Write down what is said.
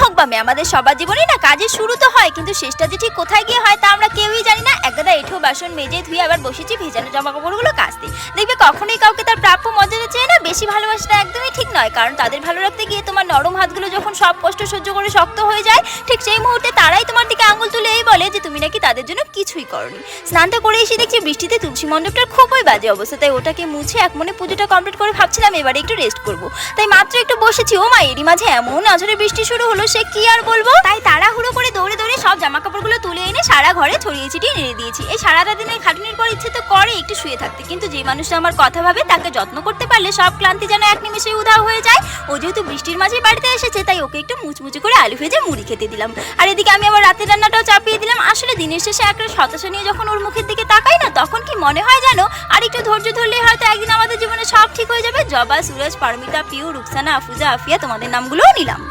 হোক বা মেয়ে, আমাদের সবার জীবনে না কাজের শুরু তো হয়, কিন্তু শেষটা যে ঠিক কোথায় গিয়ে হয় তা আমরা কেউই জানি না। একগাদা এঁঠো বাসন মেজে ধুয়ে আবার বসেছি ভেজানো জামা কাপড়গুলো কাচতে। দেখবে কখনোই কাউকে তার প্রাপ্য মর্যাদা চেয়ে না বেশি ভালোবাসাটা একদমই ঠিক নয়, কারণ তাদের ভালো রাখতে গিয়ে তোমার নরম হাতগুলো যখন সব কষ্ট সহ্য করে শক্ত হয়ে যায়, ঠিক সেই মুহূর্তে তারাই তোমার দিকে আঙুল তুলে এই বলে যে তুমি নাকি তাদের জন্য কিছুই করনি। স্নানটা করে এসে দেখছি বৃষ্টিতে তুলসী মণ্ডপটার খুবই বাজে অবস্থা, তাই ওটাকে মুছে এক মনে পুজোটা কমপ্লিট করে ভাবছিলাম এবারে একটু রেস্ট করবো। তাই মাত্র একটু বসেছি, ও মা এরই মাঝে এমন আঝড়ে বৃষ্টি শুরু হলো, সে কি আর বলবো। তাই তাড়াহুড়ো করে দৌড়ে দৌড়ে সব জামা কাপড়গুলো তুলে এনে সারা ঘরে ছড়িয়ে ছিটিয়ে নেড়ে দিয়েছি। এই সারাটা দিনের খাটুনির পর ইচ্ছে তো করে একটু শুয়ে থাকতে, কিন্তু যে মানুষটা আমার কথা ভাবে তাকে যত্ন করতে পারলে সব ক্লান্তি যেন এক নিমেষে উধাও হয়ে যায়। ও যেহেতু বৃষ্টির মাঝেই বাড়িতে এসেছে, তাই ওকে একটু মুচমুচি করে আলু ভেজে মুড়ি খেতে দিলাম। আর এদিকে আমি আবার রাতের রান্নাটাও চাপিয়ে দিলাম। আসলে দিনের শেষে একটা হতাশা নিয়ে যখন ওর মুখের দিকে তাকাই না, তখন কি মনে হয় জানো, আর একটু ধৈর্য ধরলেই হয়তো একদিন আমাদের জীবনে সব ঠিক হয়ে যাবে। জবা, সুরজ, পারমিতা, পিউ, রুকসানা, আফুজা, আফিয়া, তোমাদের নামগুলোও নিলাম।